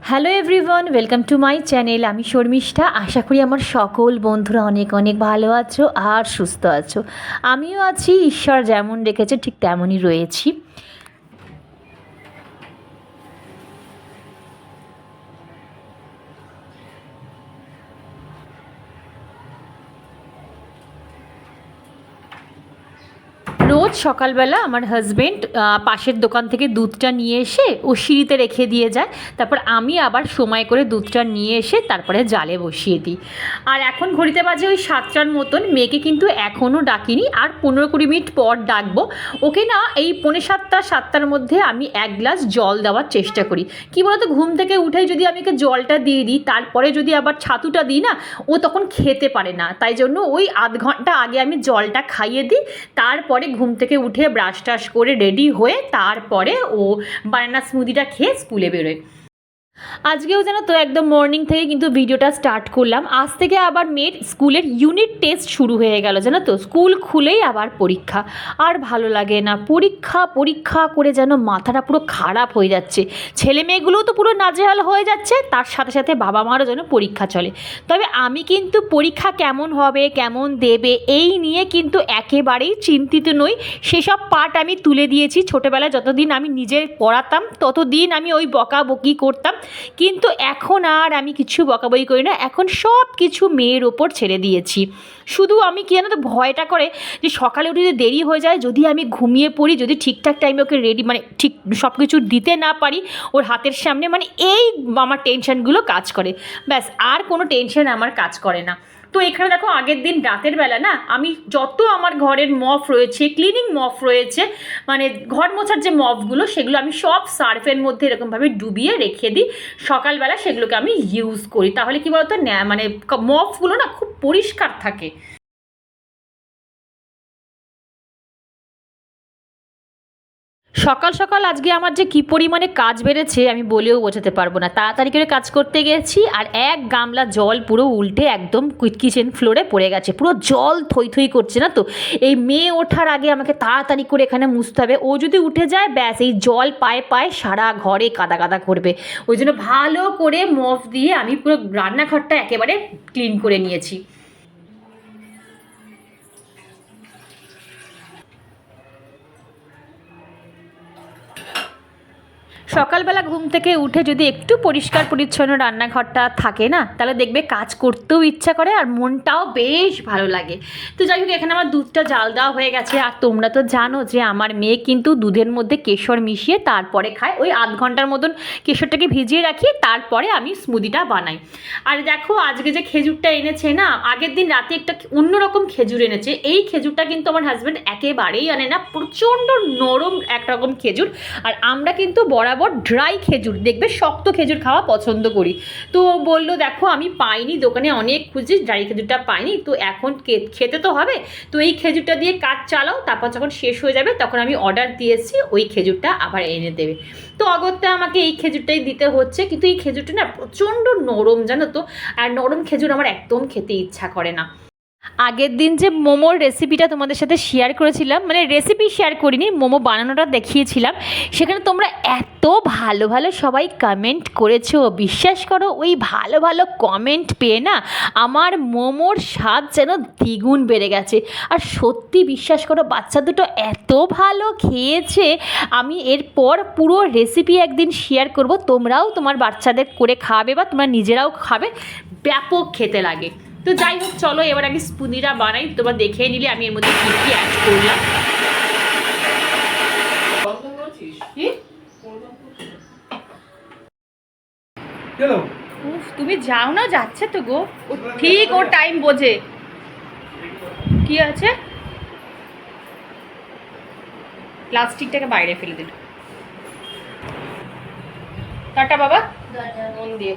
Hello everyone, welcome to my channel. আমি শর্মিষ্ঠা। আশা করি আমার সকল বন্ধুরা অনেক অনেক ভালো আছো আর সুস্থ আছো। আমিও আছি, ঈশ্বর যেমন রেখেছে ঠিক তেমনই রয়েছি। রোজ সকালবেলা আমার হাজবেন্ড পাশের দোকান থেকে দুধটা নিয়ে এসে ও সিঁড়িতে রেখে দিয়ে যায়। তারপর আমি আবার সময় করে দুধটা নিয়ে এসে তারপরে জালে বসিয়ে দিই। আর এখন ঘড়িতে বাজে ওই 7টার মতন। মেয়েকে কিন্তু এখনও ডাকিনি, আর 15-20 মিনিট পর ডাকবো। ওকে না এই 6:45-7টার মধ্যে আমি 1 গ্লাস জল দেওয়ার চেষ্টা করি। কী বলতো, ঘুম থেকে উঠেই যদি আমি ওকে জলটা দিয়ে দিই, তারপরে যদি আবার ছাতুটা দিই না, ও তখন খেতে পারে না। তাই জন্য ওই আধ ঘন্টা আগে আমি জলটা খাইয়ে দিই। তারপরে ঘুম থেকে উঠে ব্রাশ টাশ করে রেডি হয়ে তারপরে ও বানানা স্মুদিটা খেয়ে স্কুলে বেরোয়। আজকেও জানো তো একদম মর্নিং থেকে কিন্তু ভিডিওটা স্টার্ট করলাম। আজ থেকে আবার মেয়ের স্কুলের ইউনিট টেস্ট শুরু হয়ে গেল, জানো তো। স্কুল খুলেই আবার পরীক্ষা, আর ভালো লাগে না। পরীক্ষা পরীক্ষা করে যেন মাথাটা পুরো খারাপ হয়ে যাচ্ছে। ছেলে মেয়েগুলোও তো পুরো নাজেহাল হয়ে যাচ্ছে, তার সাথে সাথে বাবা মারও যেন পরীক্ষা চলে। তবে আমি কিন্তু পরীক্ষা কেমন হবে, কেমন দেবে, এই নিয়ে কিন্তু একেবারেই চিন্তিত নই। সেসব পার্ট আমি তুলে দিয়েছি। ছোটোবেলায় যতদিন আমি নিজে পড়াতাম ততদিন আমি ওই বকাবকি করতাম, কিন্তু এখন আর আমি কিছু বকাবকি করি না। এখন সব কিছু মেয়ের ওপর ছেড়ে দিয়েছি। শুধু আমি কি জানো তো, ভয়টা করে যে সকালে উঠে যদি দেরি হয়ে যায়, যদি আমি ঘুমিয়ে পড়ি, যদি ঠিকঠাক টাইমে ওকে রেডি মানে ঠিক সব কিছু দিতে না পারি ওর হাতের সামনে, মানে এই আমার টেনশনগুলো কাজ করে। ব্যাস, আর কোনো টেনশন আমার কাজ করে না। তো এখানে দেখো, আগের দিন রাতের বেলা না আমি যত আমার ঘরের মপ রয়েছে, ক্লিনিং মপ রয়েছে, মানে ঘর মোছার যে মপগুলো, সেগুলো আমি সব সার্ফের মধ্যে এরকমভাবে ডুবিয়ে রেখে দিই। সকালবেলা সেগুলোকে আমি ইউজ করি। তাহলে কি বলতো, মানে মপগুলো না খুব পরিষ্কার থাকে। সকাল সকাল আজকে আমার যে কী পরিমাণে কাজ বেড়েছে আমি বলেও বোঝাতে পারবো না। তাড়াতাড়ি করে কাজ করতে গেছি, আর 1 গামলা জল পুরো উল্টে একদম কিচেন ফ্লোরে পড়ে গেছে। পুরো জল থই থই করছে, না তো। এই মেয়ে ওঠার আগে আমাকে তাড়াতাড়ি করে এখানে মুছতে হবে। ও যদি উঠে যায়, ব্যাস, এই জল পায়ে পায়ে সারা ঘরে কাদা কাদা করবে। ওই জন্য ভালো করে মপ দিয়ে আমি পুরো রান্নাঘরটা একেবারে ক্লিন করে নিয়েছি। সকালবেলা ঘুম থেকে উঠে যদি একটু পরিষ্কার পরিচ্ছন্ন রান্নাঘরটা থাকে না, তাহলে দেখবে কাজ করতেও ইচ্ছা করে আর মনটাও বেশ ভালো লাগে। তো যাই হোক, এখানে আমার দুধটা জাল দেওয়া হয়ে গেছে। আর তোমরা তো জানো যে আমার মেয়ে কিন্তু দুধের মধ্যে কেশর মিশিয়ে তারপরে খায়। ওই আধ ঘন্টার মতন কেশরটাকে ভিজিয়ে রাখি, তারপরে আমি স্মুদিটা বানাই। আর দেখো, আজকে যে খেজুরটা এনেছে না, আগের দিন রাতে একটা অন্যরকম খেজুর এনেছে। এই খেজুরটা কিন্তু আমার হাজব্যান্ড একেবারেই আনে না, প্রচণ্ড নরম একরকম খেজুর। আর আমরা কিন্তু বরাবর ড্রাই খেজুর, দেখবে শক্ত খেজুর খাওয়া পছন্দ করি। তো বললো, দেখো আমি পাইনি, দোকানে অনেক খুঁজি, ড্রাই খেজুরটা পাইনি, তো এখন খেতে তো হবে, তো এই খেজুরটা দিয়ে কাজ চালাও, তারপর যখন শেষ হয়ে যাবে তখন আমি অর্ডার দিয়েছি ওই খেজুরটা আবার এনে দেবে। তো অগত্যা আমাকে এই খেজুরটাই দিতে হচ্ছে। কিন্তু এই খেজুরটা না প্রচণ্ড নরম, জানো তো। আর নরম খেজুর আমার একদম খেতে ইচ্ছা করে না। আগের দিন যে মোমোর রেসিপিটা তোমাদের সাথে শেয়ার করেছিলাম, মানে রেসিপি শেয়ার করিনি, মোমো বানানোটা দেখিয়েছিলাম, সেখানে তোমরা এত ভালো ভালো সবাই কমেন্ট করেছো। বিশ্বাস করো, ওই ভালো ভালো কমেন্ট পেয়ে না আমার মোমোর স্বাদ যেন দ্বিগুণ বেড়ে গেছে। আর সত্যি বিশ্বাস করো, বাচ্চা দুটো এত ভালো খেয়েছে। আমি এরপর পুরো রেসিপি একদিন শেয়ার করব, তোমরাও তোমার বাচ্চাদের করে খাবে বা তোমরা নিজেরাও খাবে, ব্যাপক খেতে লাগে। তো যাই হোক, চলো এবার আমি স্পুদিটা বানাই। তোমরা দেখে নিলে আমি এর মধ্যে কী কী অ্যাড করলাম। উফ, তুমি যাও না, যাচ্ছে তো গো। ও ঠিক ওর টাইম বোঝে। কি আছে, প্লাস্টিকটাকে বাইরে ফেলে দিল। টাটা বাবা, মন দিয়ে।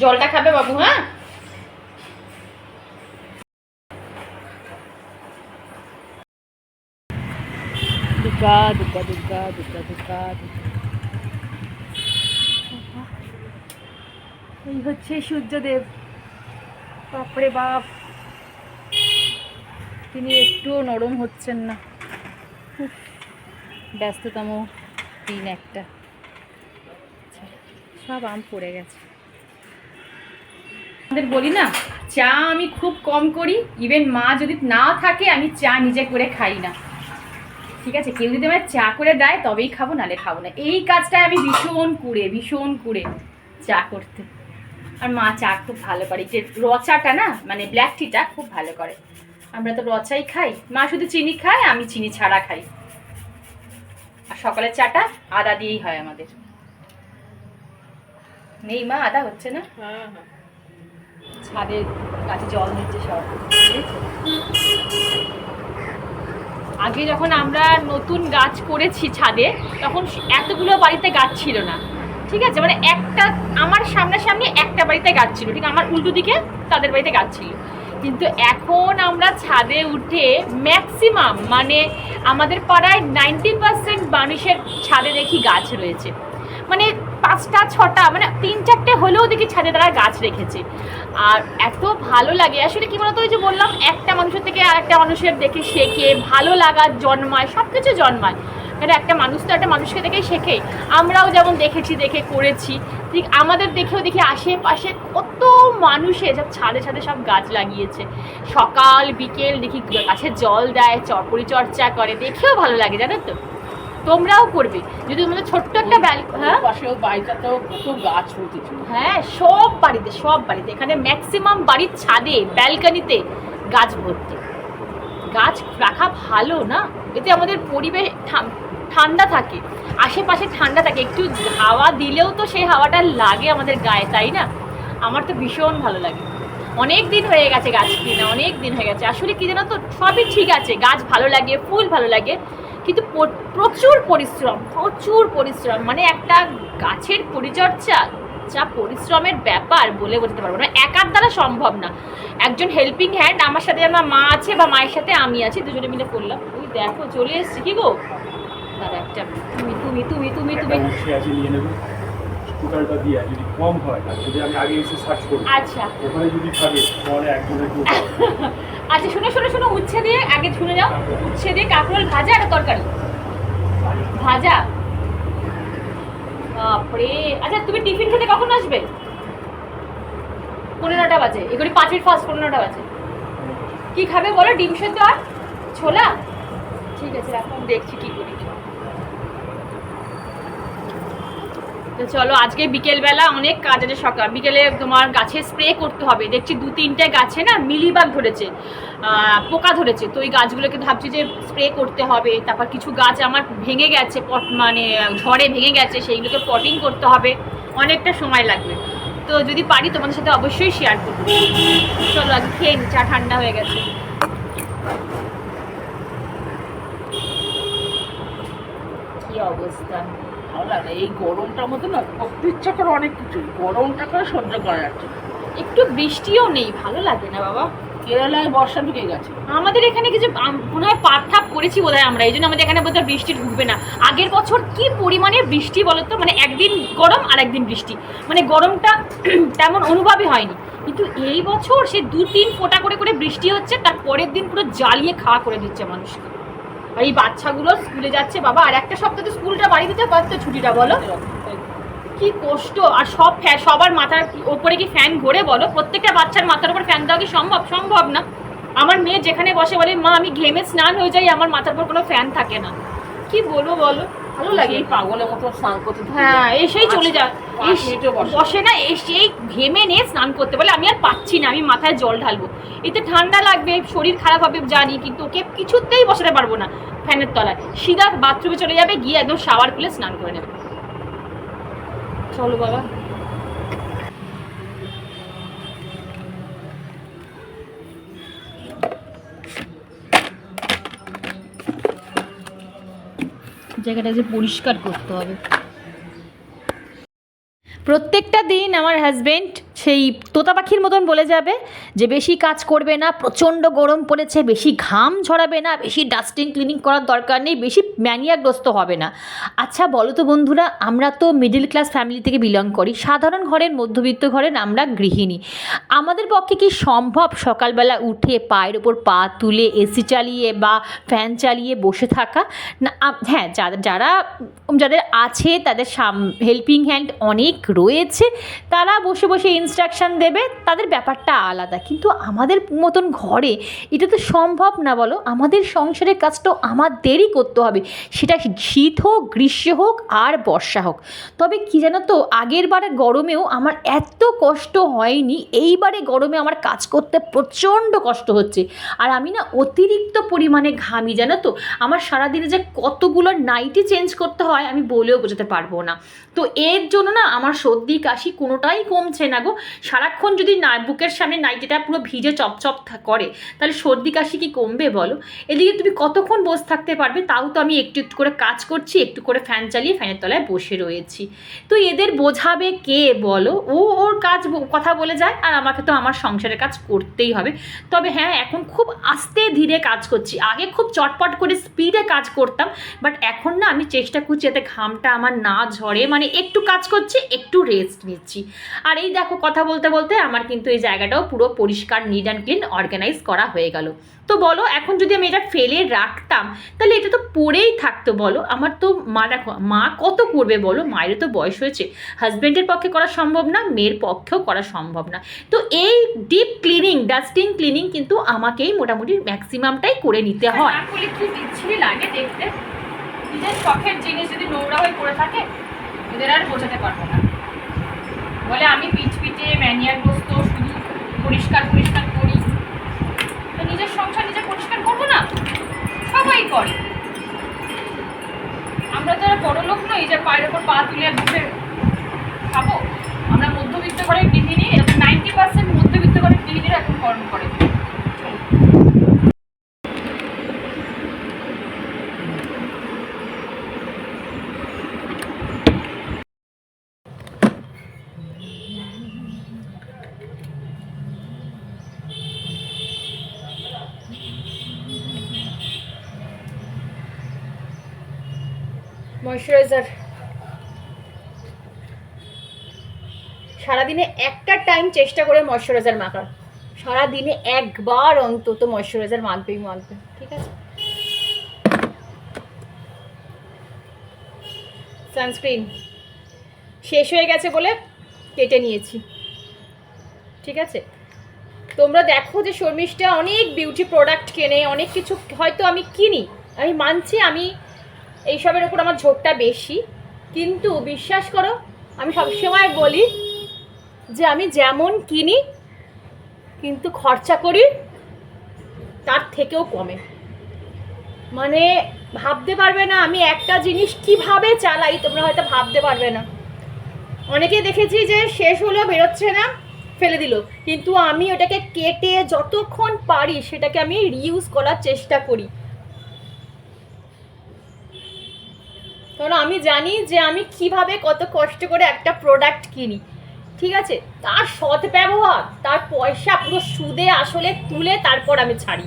জলটা খাবে বাবু, হ্যাঁ। দুর্গা দুর্গা দুর্গা দুর্গা দুর্গা। এই হচ্ছে সূর্যদেব, বাপরে বাপ, তিনি একটুও নরম হচ্ছেন না। ব্যস্ততম তিন একটা, সব আম পড়ে গেছে। আমাদের বলি না, চা আমি খুব কম করি, ইভেন মা যদি না থাকে আমি চা নিজে করে খাই না, ঠিক আছে? কেউ যদি আমার চা করে দেয় তবেই খাবো, নালে খাবো না। এই কাজটায় আমি ভীষণ কুড়ে চা করতে। আর মা চা খুব ভালো করে, যে র চাটা না, মানে ব্ল্যাক টিটা খুব ভালো করে। আমরা তো র চাই খাই, মা শুধু চিনি খায়, আমি চিনি ছাড়া খাই। আর সকালের চাটা আদা দিয়েই হয় আমাদের। নেই মা, আদা হচ্ছে না? হ্যাঁ হ্যাঁ, ছাদের গাছে জল দিচ্ছে সব। আগে যখন আমরা নতুন গাছ করেছি ছাদে, তখন এতগুলো বাড়িতে গাছ ছিল না, ঠিক আছে? মানে একটা আমার সামনাসামনি একটা বাড়িতে গাছ ছিল, ঠিক আমার উল্টো দিকে তাদের বাড়িতে গাছ ছিল। কিন্তু এখন আমরা ছাদে উঠে ম্যাক্সিমাম, মানে আমাদের পাড়ায় 90% মানুষের ছাদে দেখি গাছ রয়েছে। মানে 5টা 6টা, মানে 3-4টে হলেও দেখি ছাদে তারা গাছ রেখেছে। আর এত ভালো লাগে আসলে, কি বলতো, ওই যে বললাম, একটা মানুষের থেকে আর একটা মানুষের দেখে শেখে, ভালো লাগা জন্মায়, সব কিছু জন্মায়। এটা একটা মানুষ তো একটা মানুষকে দেখেই শেখে। আমরাও যেমন দেখেছি, দেখে করেছি, ঠিক আমাদের দেখেও দেখি আশেপাশে কত মানুষে সব ছাদে ছাদে সব গাছ লাগিয়েছে। সকাল বিকেল দেখি গাছে জল দেয়, পরিচর্যা করে, দেখেও ভালো লাগে, জানো তো? তোমরাও করবে যদি তোমাদের ছোট্ট একটা হ্যাঁ, পাশেও বাড়িটাতেও কত গাছ হতেছিল। হ্যাঁ, সব বাড়িতে এখানে ম্যাক্সিমাম বাড়ির ছাদে ব্যালকনিতে গাছ ভর্তি। গাছ রাখা ভালো না, এতে আমাদের পরিবেশ ঠান্ডা থাকে, আশেপাশে ঠান্ডা থাকে, একটু হাওয়া দিলেও তো সেই হাওয়াটা লাগে আমাদের গায়ে, তাই না? আমার তো ভীষণ ভালো লাগে। অনেক দিন হয়ে গেছে গাছ কিনা, অনেক দিন হয়ে গেছে। আসলে কি জানো তো, সবই ঠিক আছে, গাছ ভালো লাগে, ফুল ভালো লাগে, কিন্তু প্রচুর পরিশ্রম, মানে একটা গাছের পরিচর্যা যা পরিশ্রমের ব্যাপার বলে বোঝাতে পারবো না, একার দ্বারা সম্ভব না। একজন হেল্পিং হ্যান্ড, আমার সাথে আমার মা আছে বা মায়ের সাথে আমি আছি, দুজনে মিলে করলাম। ওই দেখো চলে এসছি, কি গো দাদা, একটা তুমি স্কুটারটা দিয়ে যদি কম হয়, আর যদি আমি আগে এসে সার্চ করি, আচ্ছা ওখানে যদি থাকে তাহলে একজনের আচ্ছা, শোনো উচ্ছে দিয়ে আগে শুনে যাও। উচ্ছে দিয়ে কাঁকরোল ভাজা আর তরকারি ভাজা, বাপরে। আচ্ছা, তুমি টিফিন খেতে কখন আসবে? 15টা বাজে, এগুলি 5 মিনিট ফাস্ট, 15টা বাজে। কি খাবে বলো? ডিম সেদ্ধ আর ছোলা? ঠিক আছে, এখন দেখছি কি করি। তো চলো, আজকে বিকেলবেলা অনেক কাজ আছে। সকাল বিকেলে তোমার গাছে স্প্রে করতে হবে। দেখছি 2-3টে গাছে না মিলিবাগ ধরেছে, পোকা ধরেছে। তো ওই গাছগুলোকে ভাবছি যে স্প্রে করতে হবে। তারপর কিছু গাছ আমার ভেঙে গেছে, মানে ঝড়ে ভেঙে গেছে, সেইগুলোকে পটিং করতে হবে, অনেকটা সময় লাগবে। তো যদি পারি তোমাদের সাথে অবশ্যই শেয়ার করবো। চলো আজকে খেয়ে নি, চা ঠান্ডা হয়ে গেছে। কি অবস্থা, ভালো লাগে এই গরমটার মধ্যে না, করতে ইচ্ছা করে অনেক কিছু, গরমটা করে সহ্য করা যাচ্ছে। একটু বৃষ্টিও নেই, ভালো লাগে না বাবা। কেরালায় বর্ষা ঢুকে গেছে, আমাদের এখানে কিছু মনে হয় পাঠাপ করেছি বোধহয় আমরা, এই জন্য আমাদের এখানে বোধহয় বৃষ্টি ঢুকবে না। আগের বছর কি পরিমাণে বৃষ্টি বলতো, মানে একদিন গরম আর একদিন বৃষ্টি, মানে গরমটা তেমন অনুভবই হয়নি। কিন্তু এই বছর সে 2-3 ফোঁটা করে বৃষ্টি হচ্ছে, তার পরের দিন পুরো জ্বালিয়ে খাওয়া করে দিচ্ছে মানুষকে। আর এই বাচ্চাগুলো স্কুলে যাচ্ছে বাবা, আর একটা সপ্তাহে তো স্কুলটা বাড়ি দিতে পারতো ছুটিটা, বলো কি কষ্ট। আর সবার মাথার ওপরে কি ফ্যান ঘোরে বলো? প্রত্যেকটা বাচ্চার মাথার উপর ফ্যান দেওয়া কি সম্ভব না? আমার মেয়ে যেখানে বসে বলে, মা আমি ঘেমে স্নান হয়ে যাই, আমার মাথার উপর কোনো ফ্যান থাকে না। কি বলবো বলো, ভালো লাগে। এই পাগলের মতো স্নান করতে, হ্যাঁ, এসেই চলে যায়, বসে না, এসেই ঘেমে নিয়ে স্নান করতে বলে আমি আর পাচ্ছি না, আমি মাথায় জল ঢালবো, এতে ঠান্ডা লাগবে, শরীর খারাপ হবে জানি, কিন্তু ওকে কিছুতেই বসাতে পারবো না ফ্যানের তলায়। সিধা বাথরুমে চলে যাবে, গিয়ে একদম শাওয়ার খুলে স্নান করে নেবে। চলো বাবা, জায়গাটা যে পরিষ্কার করতে হবে। প্রত্যেকটা দিন আমার হাজবেন্ড সেই তোতা পাখির মতন বলে যাবে যে বেশি কাজ করবে না, প্রচণ্ড গরম পড়েছে, বেশি ঘাম ঝরাবে না, বেশি ডাস্টিং ক্লিনিং করার দরকার নেই, বেশি ম্যানিয়াগ্রস্ত হবে না। আচ্ছা বলো তো বন্ধুরা, আমরা তো মিডল ক্লাস ফ্যামিলি থেকে বিলং করি, সাধারণ ঘরের মধ্যবিত্ত ঘরের আমরা গৃহিণী। আমাদের পক্ষে কি সম্ভব সকালবেলা উঠে পায়ের ওপর পা তুলে এসি চালিয়ে বা ফ্যান চালিয়ে বসে থাকা? না হ্যাঁ, যাদের আছে তাদের হেল্পিং হ্যান্ড অনেক রয়েছে, তারা বসে বসে ইনস্ট্রাকশান দেবে, তাদের ব্যাপারটা আলাদা। কিন্তু আমাদের মতন ঘরে এটা তো সম্ভব না বলো। আমাদের সংসারের কাজটাও আমাদেরই করতে হবে, সেটা শীত হোক, গ্রীষ্ম হোক আর বর্ষা হোক। তবে কি জানো তো, আগের বারে গরমেও আমার এত কষ্ট হয়নি, এইবারে গরমে আমার কাজ করতে প্রচণ্ড কষ্ট হচ্ছে। আর আমি না অতিরিক্ত পরিমাণে ঘামি, জানো তো। আমার সারাদিনে যে কতগুলো নাইটি চেঞ্জ করতে হয় আমি বলেও বোঝাতে পারবো না। তো এর জন্য না আমার সর্দি কাশি কোনোটাই কমছে না গো। সারাক্ষণ যদি বুকের সামনে নাইটিটা পুরো ভিজে চপচপ করে, তাহলে সর্দি কাশি কি কমবে বলো? এদিকে তুমি কতক্ষণ বসে থাকতে পারবে? তাও তো আমি একটু একটু করে কাজ করছি, একটু করে ফ্যান চালিয়ে ফ্যানের তলায় বসে রয়েছি। তো এদের বোঝাবে কে বলো? ওর কাজ কথা বলে যায়, আর আমাকে তো আমার সংসারের কাজ করতেই হবে। তবে হ্যাঁ, এখন খুব আস্তে ধীরে কাজ করছি। আগে খুব চটপট করে স্পিডে কাজ করতাম, বাট এখন না আমি চেষ্টা করছি যাতে ঘামটা আমার না ঝরে, মানে একটু কাজ করছি, একটু রেস্ট নিচ্ছি। আর এই দেখো, কথা বলতে বলতে আমার কিন্তু এই জায়গাটাও পুরো পরিষ্কার, নিট অ্যান্ড ক্লিন, অর্গানাইজ করা হয়ে গেল। তো বলো, এখন যদি আমি এটা ফেলে রাখতাম তাহলে এটা তো পড়েই থাকতো বলো। আমার তো মা কত করবে বলো? মায়েরও তো বয়স হয়েছে, হাজব্যান্ডের পক্ষে করা সম্ভব না, মেয়ের পক্ষেও করা সম্ভব না। তো এই ডিপ ক্লিনিং, ডাস্টিং ক্লিনিং কিন্তু আমাকেই মোটামুটি ম্যাক্সিমামটাই করে নিতে হয়। বলে কি বিচ্ছিরি লাগে দেখতে, নিজের শখের জিনিস যদি নোংরা হয়ে পড়ে থাকে ওদের আর বোঝাতে পারবো না। বলে আমি পিঠে ম্যানিয়াগ্রস্ত, শুধু পরিষ্কার পরিষ্কার করি। তো নিজের সংসার নিজে পরিষ্কার করবো না? সবাই করে। আমরা তো আর বড় লোক নই যে পায়ের ওপর পা তুলে বসে খাবো। আমরা মধ্যবিত্ত ঘরের গৃহিণী, 90% মধ্যবিত্ত ঘরের গৃহিণীরা এখন কর্ম করে। ময়শ্চারাইজার সারাদিনে একটা টাইম চেষ্টা করে ময়শ্চারাইজার মাখার, সারাদিনে একবার অন্তত ময়শ্চারাইজার মাখবেই মাখবে, ঠিক আছে? সানস্ক্রিন শেষ হয়ে গেছে বলে কেটে নিয়েছি, ঠিক আছে? তোমরা দেখো যে শর্মিষ্ঠা অনেক বিউটি প্রোডাক্ট কেনে, অনেক কিছু হয়তো আমি কিনি, আমি মানছি আমি এইসবের উপর আমার ঝোঁকটা বেশি, কিন্তু বিশ্বাস করো আমি সবসময় বলি যে আমি যেমন কিনি কিন্তু খরচা করি তার থেকেও কমে। মানে ভাবতে পারবে না আমি একটা জিনিস কিভাবে চালাই, তোমরা হয়তো ভাবতে পারবে না। অনেকে দেখেছি যে শেষ হলো, বেরোচ্ছে না, ফেলে দিল, কিন্তু আমি ওটাকে কেটে যতক্ষণ পারি সেটাকে আমি রিইউজ করার চেষ্টা করি। কারণ আমি জানি যে আমি কিভাবে কত কষ্ট করে একটা প্রোডাক্ট কিনি, ঠিক আছে? তার সৎ ব্যবহার, তার পয়সা পুরো সুদে আসলে তুলে তারপর আমি ছাড়ি।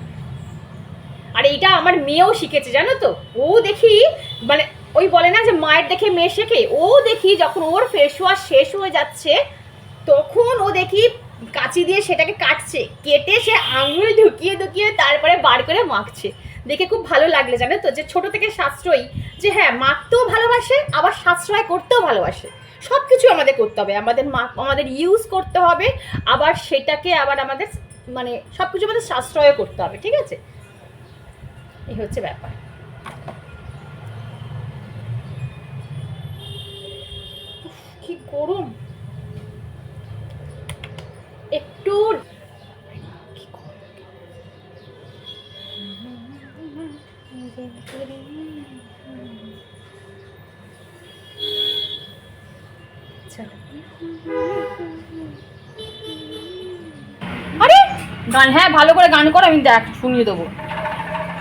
আর এইটা আমার মেয়েও শিখেছে, জানো তো। ও দেখি মানে ওই বলে না যে মায়ের দেখে মেয়ে শেখে, ও দেখি যখন ওর ফেস ওয়াশ শেষ হয়ে যাচ্ছে তখন ও দেখি কাঁচি দিয়ে সেটাকে কাটছে, কেটে সে আঙুল ঢুকিয়ে ঢুকিয়ে তারপরে বার করে মাখছে। দেখে খুব ভালো লাগলে, জানো তো, যে ছোট থেকে সাশ্রয়ী, যে হ্যাঁ মাখতেও ভালোবাসে আবার সাশ্রয় করতেও ভালোবাসে। সব কিছু আমাদের করতে হবে, আমাদের ইউজ করতে হবে, আবার সেটাকে আবার আমাদের মানে সব কিছু আমাদের সাশ্রয়ও করতে হবে, ঠিক আছে? এই হচ্ছে ব্যাপার। কি গরম, একটু আরে গান, হ্যাঁ ভালো করে গান করো, আমি দেখ শুনিয়ে দেবো।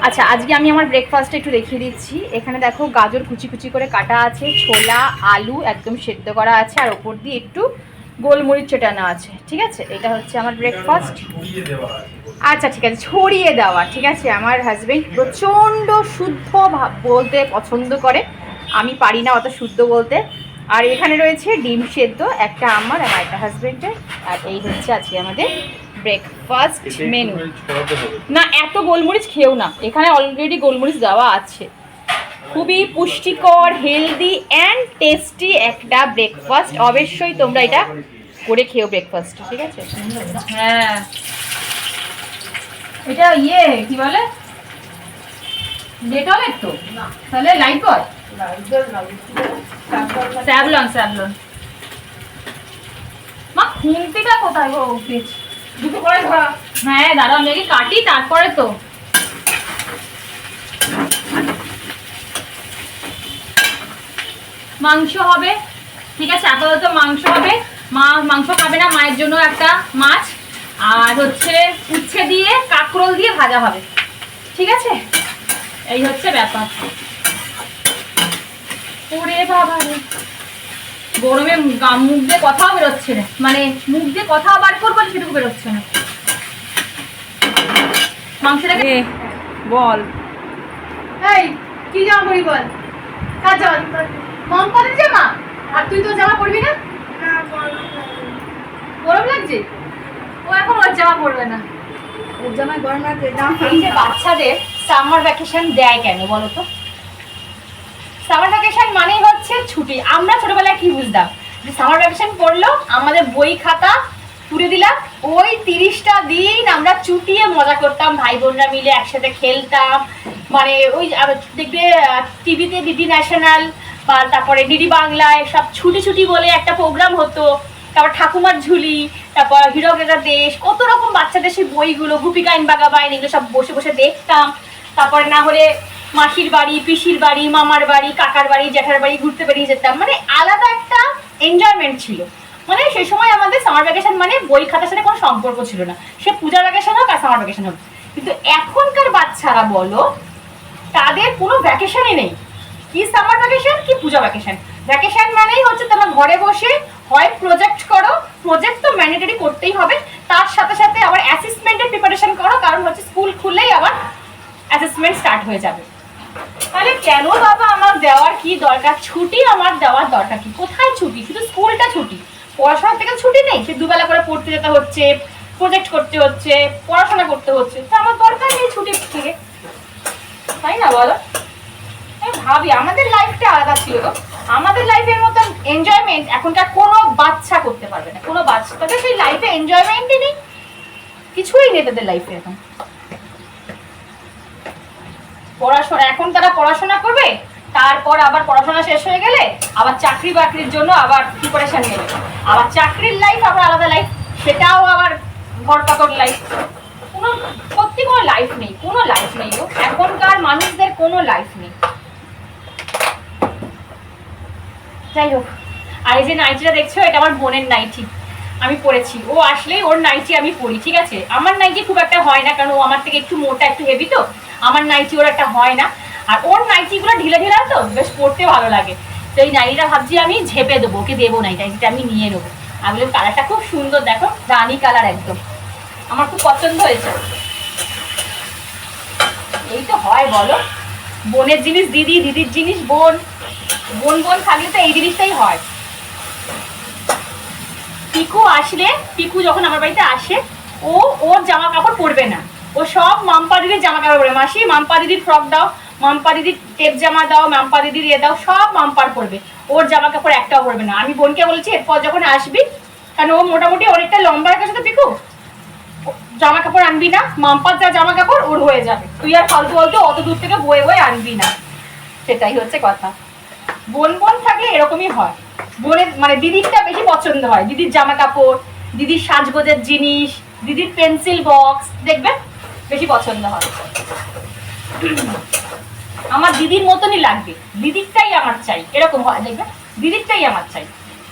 আচ্ছা, আজকে আমি আমার ব্রেকফাস্টে একটু দেখিয়ে দিচ্ছি। এখানে দেখো গাজর কুচি কুচি করে কাটা আছে, ছোলা, আলু একদম সেদ্ধ করা আছে, আর ওপর দিয়ে একটু গোলমরিচ চেটানো আছে, ঠিক আছে। এটা হচ্ছে আমার ব্রেকফাস্ট। আচ্ছা ঠিক আছে, ছড়িয়ে দেওয়া, ঠিক আছে। আমার হাজবেন্ড প্রচণ্ড শুদ্ধ বলতে পছন্দ করে, আমি পারি না অত শুদ্ধ বলতে। আর এখানে রয়েছে ডিম সেদ্ধ, একটা আমার আর একটা হাজবেন্ডের। আর এই হচ্ছে আজকে আমাদের ব্রেকফাস্ট মেনু। না এত গোলমরিচ খেও না, এখানে অলরেডি গোলমরিচ দেওয়া আছে। খুবই পুষ্টিকর, হেলদি অ্যান্ড টেস্টি একটা ব্রেকফাস্ট। অবশ্যই তোমরা এটা করে খেও ব্রেকফাস্ট, ঠিক আছে। হ্যাঁ এটা কি বলে, ডেটল একটু তাহলে লাইট কর, স্যাভলন স্যাভলন। মা খুন্তিটা কোথায় গো? দুটো করে ধরা। হ্যাঁ দাঁড়াও আমি আগে কাটি, তারপরে তো মাংস হবে, ঠিক আছে। আপাতত মাংস হবে, মা মাংস খাবে না, মায়ের জন্য একটা মাছ আর হচ্ছে উচ্ছে দিয়ে কাঁকরোল দিয়ে ভাজা হবে, ঠিক আছে। এই হচ্ছে ব্যাপার। ওরে বাবা রে, গরমে মুখ দিয়ে কথাও বেরোচ্ছে না, মানে মুখ দিয়ে কথাও বার করবো সেটুকু বেরোচ্ছে না। মাংসটাকে বল, এই কি জামা পরি বল, কাজ মম পরে জামা, আর তুই তো জামা পরবি না? গরম লাগছে, ও এখন ওর জামা পরবে না, ওর জামায় গরম লাগছে। এই যে বাচ্চাদের সামার ভ্যাকেশন দেয় কেন বলো তো? সামার ভ্যাকেশন মানেই হচ্ছে ছুটি। আমরা ছোটবেলায় কি বুঝতাম যে সামার ভ্যাকেশন পড়লো, আমাদের বই খাতা তুলে দিলাম, ওই 30টা দিন আমরা চুটিয়ে মজা করতাম, ভাই বোনরা মিলে একসাথে খেলতাম। মানে ওই দেখবে টিভিতে ডিডি ন্যাশনাল বা তারপরে ডিডি বাংলায় সব ছুটি ছুটি বলে একটা প্রোগ্রাম হতো, তারপর ঠাকুমার ঝুলি, তারপর হিরো গেদার দেশ, কত রকম বাচ্চাদের সেই বইগুলো, গুপিকাইন বাগাবাইন, এগুলো সব বসে বসে দেখতাম। তারপরে না হলে মাসির বাড়ি, পিসির বাড়ি, মামার বাড়ি, কাকার বাড়ি, জ্যাঠার বাড়ি ঘুরতে বেরিয়ে যেতাম। মানে আলাদা একটা এনজয়মেন্ট ছিল। মানে সেই সময় আমাদের সামার ভ্যাকেশন মানে বই খাতার সাথে কোনো সম্পর্ক ছিল না, সে পূজার ভ্যাকেশন হোক আর সামার ভ্যাকেশন হোক। কিন্তু এখনকার বাচ্চারা বলো, তাদের কোনো ভ্যাকেশনই নেই। কি সামার ভ্যাকেশন কি পূজা ভ্যাকেশন। ভ্যাকেশন মানেই হচ্ছে তোমরা ঘরে বসে হয় প্রজেক্ট করো, প্রজেক্ট তো ম্যান্ডেটরি করতেই হবে, তার সাথে সাথে আবার অ্যাসেসমেন্টের প্রিপারেশন করো, কারণ হচ্ছে স্কুল খুললেই আবার অ্যাসেসমেন্ট স্টার্ট হয়ে যাবে। তাহলে কেন বাবা আমার দেওয়ার কি দরকার, ছুটি আমার দেওয়ার দরকার কি? কোথায় ছুটি? শুধু স্কুলটা ছুটি, পড়াশোনার থেকে ছুটি নেই। সে দুবেলা করে পড়তে যেতে হচ্ছে, প্রজেক্ট করতে হচ্ছে, পড়াশোনা করতে হচ্ছে, তো আমার দরকার নেই ছুটির থেকে, তাই না বলো? আমি ভাবি আমাদের লাইফটা আলাদা ছিল, আমাদের লাইফের মতন এনজয়মেন্ট এখনকার কোনো বাচ্চা করতে পারবে না। কোনো বাচ্চা, তাদের সেই লাইফে এনজয়মেন্টই নেই, কিছুই নেই তাদের লাইফে এখন। পড়াশোনা, এখন তারা পড়াশোনা করবে, তারপর আবার পড়াশোনা শেষ হয়ে গেলে আবার চাকরি বাকরির জন্য আবার প্রিপারেশন নেবে, আবার চাকরির লাইফ আবার আলাদা লাইফ, সেটাও আবার ঘর পাকড় লাইফ। কোনো সত্যি কোনো লাইফ নেই, কোনো লাইফ নেই গো, এখনকার মানুষদের কোনো লাইফ নেই। যাই হোক, আর এই যে নাইটিটা দেখছো, এটা আমার বোনের নাইটি, আমি পরেছি। ও আসলেই ওর নাইটি আমি পরি, ঠিক আছে। আমার নাইটি খুব একটা হয় না, কারণ ও আমার থেকে একটু মোটা, একটু হেভি, তো আমার নাইটি ওর একটা হয় না। আর ওর নাইটিগুলো ঢিলা ঢিলা তো বেশ পরতে ভালো লাগে। তো এই নাইটিটা ভাবছি আমি ঝেপে দেবো, ওকে দেবো না, এটা আমি নিয়ে নেবো। আমি কালারটা খুব সুন্দর, দেখো রানি কালার একদম, আমার খুব পছন্দ হয়েছে। এই তো হয় বলো, বোনের জিনিস দিদি, দিদির জিনিস বোন, বোন বোন থাকলে তো এই জিনিসটাই হয়। পিকু আসলে, পিকু যখন আমার বাড়িতে আসে, ও ওর জামা কাপড় পরবে না, ও সব মাম্পা দিদির জামা কাপড় পরবে। মাসি মাম্পা দিদির ফ্রক দাও, মাম্পা দিদির টেপ জামা দাও, মাম্পা দিদির ইয়ে দাও, সব মাম্পার পরবে, ওর জামা কাপড় একটাও পরবে না। আমি বোনকে বলছি এরপর যখন আসবি, কারণ ও মোটামুটি অনেকটা লম্বা হয়ে গেছে, তো পিকু জামা কাপড় আনবি না, মাম্পার যা জামা কাপড় ওর হয়ে যাবে, তুই আর ফালতু ফালতু অত দূর থেকে বয়ে বয়ে আনবি না। সেটাই হচ্ছে কথা, বোন বোন থাকলে এরকমই হয়। বোনের মানে দিদিরটা বেশি পছন্দ হয়, দিদির জামা কাপড়, দিদির সাজগোজের জিনিস, দিদির পেন্সিল বক্স, দেখবে বেশি পছন্দ হয়। আমার দিদির মতনই লাগবে, দিদিরটাই আমার চাই, এরকম হয়, দেখবে দিদিরটাই আমার চাই।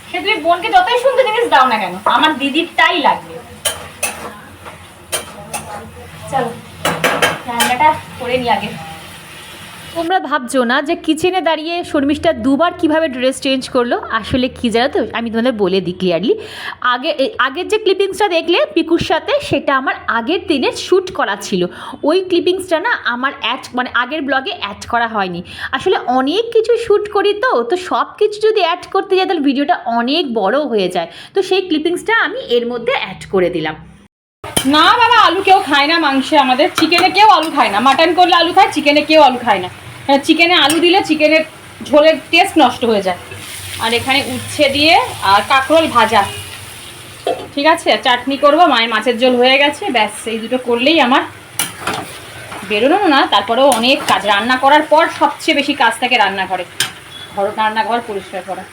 সে তুমি বোনকে যতই সুন্দর জিনিস দাও না কেন, আমার দিদিরটাই লাগবে। চলো রান্নাটা করে নি আগে। তোমরা ভাবছো না যে কিচেনে দাঁড়িয়ে শর্মিষ্ঠা দুবার কিভাবে ড্রেস চেঞ্জ করলো, আসলে কি জানো তো, আমি তোমাদের বলে দিই ক্লিয়ারলি। আগের যে ক্লিপিংসটা দেখলে পিকুর সাথে, সেটা আমার আগের দিনে শ্যুট করা ছিল। ওই ক্লিপিংসটা না আমার আগের ব্লগে অ্যাড করা হয়নি। আসলে অনেক কিছু শ্যুট করি, তো সব কিছু যদি অ্যাড করতে যাই তাহলে ভিডিওটা অনেক বড় হয়ে যায়। তো সেই ক্লিপিংসটা আমি এর মধ্যে অ্যাড করে দিলাম। না বাবা, আলু কেউ খায় না মাংসে, আমাদের চিকেনে কেউ আলু খায় না। মাটন করলে আলু খায়, চিকেনে কেউ আলু খায় না। চিকেনে আলু দিলে চিকেনের ঝোলের টেস্ট নষ্ট হয়ে যায়। আর এখানে উচ্ছে দিয়ে আর কাঁকরোল ভাজা, ঠিক আছে। চাটনি করবো, মায়ের মাছের ঝোল হয়ে গেছে, ব্যাস এই দুটো করলেই আমার বেরোনো না। তারপরেও অনেক কাজ, রান্না করার পর সবচেয়ে বেশি কাজ থাকে রান্নাঘরে, রান্নাঘর পরিষ্কার করা।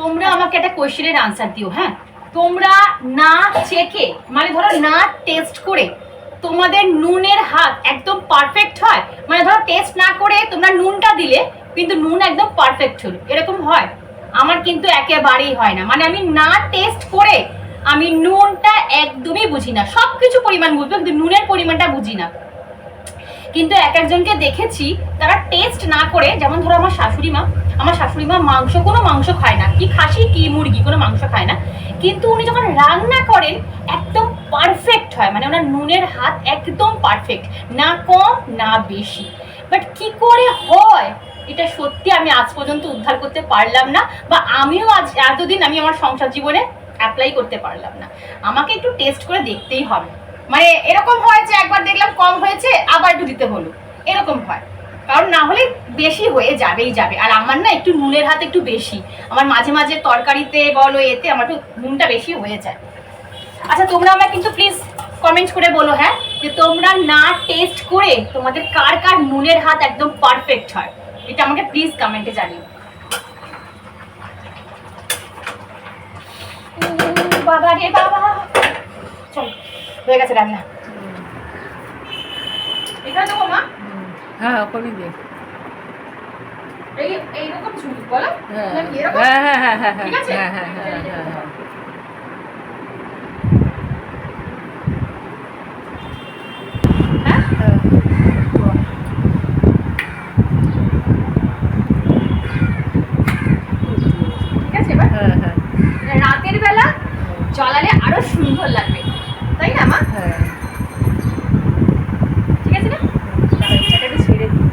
তোমরা আমাকে একটা কোয়েশ্চেনের আনসার দিও। হ্যাঁ, তোমরা না চেখে, মানে ধরো না টেস্ট করে তোমাদের নুনের হাত একদম পারফেক্ট হয়? মানে ধরো টেস্ট না করে তোমরা নুনটা দিলে কিন্তু নুন একদম পারফেক্ট হলো, এরকম হয়? আমার কিন্তু একেবারেই হয় না। মানে আমি না টেস্ট করে আমি নুনটা একদমই বুঝি না। সব কিছু পরিমাণ বুঝবো কিন্তু নুনের পরিমাণটা বুঝি না। কিন্তু এক একজনকে দেখেছি তারা টেস্ট না করে, যেমন ধরো আমার শাশুড়ি মা কোনো মাংস খায় না, কি খাসি কি মুরগি কোনো মাংস খায় না, কিন্তু উনি যখন রান্না করেন একদম পারফেক্ট হয়। মানে ওনার নুনের হাত একদম পারফেক্ট, না কম না বেশি। বাট কি করে হয় এটা সত্যি আমি আজ পর্যন্ত উদ্ধার করতে পারলাম না, বা আমিও আজ এতদিন আমি আমার সংসার জীবনে অ্যাপ্লাই করতে পারলাম না। আমাকে একটু টেস্ট করে দেখতেই হবে। মানে এরকম হয় যে একবার দেখলাম কম হয়েছে, আবার একটু দিতে হলো, এরকম হয়। কারণ না হলে বেশি হয়ে যাবেই যাবে। আর আমার না একটু নুনের হাত একটু বেশি, আমার মাঝে মাঝে তরকারিতে বলো এতে আমার একটু নুনটা বেশি হয়ে যায়। আচ্ছা, তোমরা আমাকে কিন্তু প্লিজ কমেন্ট করে বলো, হ্যাঁ, যে তোমরা না টেস্ট করে তোমাদের কার কার নুনের হাত একদম পারফেক্ট হয়, এটা আমাকে প্লিজ কমেন্টে জানিও। বাবা রে বাবা, চলো হয়ে গেছে রান্না। এখানে দেবো মা? হ্যাঁ, ওখানে দে। এইরকম ঝুল বলো, হ্যাঁ নাকি এরকম? হ্যাঁ হ্যাঁ হ্যাঁ হ্যাঁ ঠিক আছে? হ্যাঁ হ্যাঁ হ্যাঁ হ্যাঁ হ্যাঁ। ঠিক আছে এবার? হ্যাঁ হ্যাঁ রাতের বেলা জ্বালালে আরো সুন্দর লাগবে, তাই না মা? হ্যাঁ। ঠিক আছে না? এটাকে ছেড়ে দিই।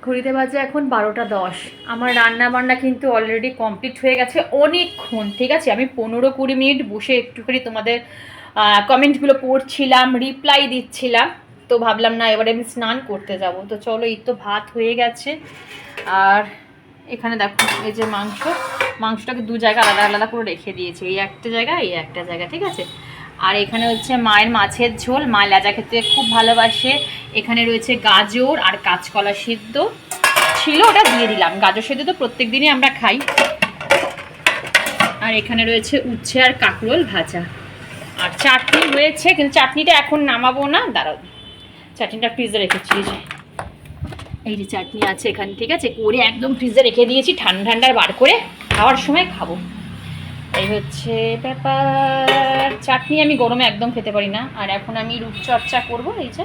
ঘড়িতে বাজে এখন 12টা 10। আমার রান্না বান্না কিন্তু অলরেডি কমপ্লিট হয়ে গেছে অনেকক্ষণ, ঠিক আছে। আমি 15-20 মিনিট বসে একটুখানি তোমাদের কমেন্টগুলো পড়ছিলাম, রিপ্লাই দিচ্ছিলাম। তো ভাবলাম না, এবারে আমি স্নান করতে যাব। তো চলো, এই তো ভাত হয়ে গেছে। আর এখানে দেখো এই যে মাংসটাকে দু জায়গা আলাদা আলাদা করে রেখে দিয়েছি, এই একটা জায়গা এই একটা জায়গা, ঠিক আছে। আর এখানে হচ্ছে মায়ের মাছের ঝোল, মা লেজা খেতে খুব ভালোবাসে। এখানে রয়েছে গাজর আর কাঁচকলা সিদ্ধ ছিল, ওটা দিয়ে দিলাম। গাজর সিদ্ধ তো প্রত্যেক দিনই আমরা খাই। আর এখানে রয়েছে উচ্ছে আর কাঁকরোল ভাজা, আর চাটনি রয়েছে, কিন্তু চাটনিটা এখন নামাবো না, দাঁড়াও, চাটনিটা ফ্রিজে রেখেছি। এই যে চাটনি আছে এখানে, ঠিক আছে, করে একদম ফ্রিজে রেখে দিয়েছি, ঠান্ডা ঠান্ডার বার করে খাওয়ার সময় খাবো। এই হচ্ছে ব্যাপার। চাটনি আমি গরমে একদম খেতে পারি না। আর এখন আমি রূপচর্চা করবো, এই যে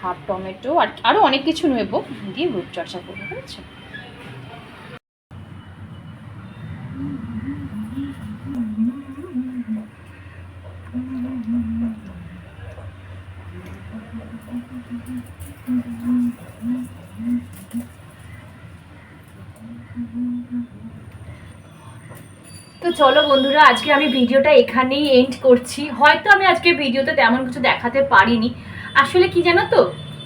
হাফ টমেটো আর আরও অনেক কিছু নেব দিয়ে রূপচর্চা করবো, বুঝছো। তো চলো বন্ধুরা, আজকে আমি ভিডিওটা এখানেই এন্ড করছি। হয়তো আমি আজকে ভিডিওতে তেমন কিছু দেখাতে পারিনি। আসলে কি জানো তো,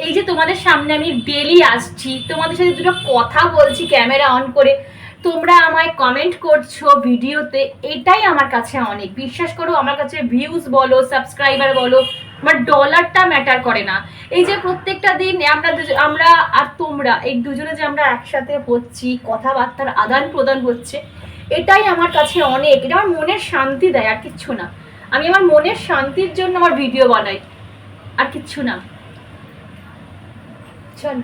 এই যে তোমাদের সামনে আমি ডেলি আসছি, তোমাদের সাথে দুটো কথা বলছি ক্যামেরা অন করে, তোমরা আমায় কমেন্ট করছো ভিডিওতে, এটাই আমার কাছে অনেক। বিশ্বাস করো, আমার কাছে ভিউজ বলো, সাবস্ক্রাইবার বলো, আমার ডলারটা ম্যাটার করে না। এই যে প্রত্যেকটা দিন আমরা আর তোমরা এই দুজনে যে আমরা একসাথে হচ্ছি, কথাবার্তার আদান প্রদান হচ্ছে, এটাই আমার কাছে অনেক। এটা আমার মনের শান্তি দেয়, আর কিচ্ছু না। আমি আমার মনের শান্তির জন্য আমার ভিডিও বানাই, আর কিচ্ছু না। চল।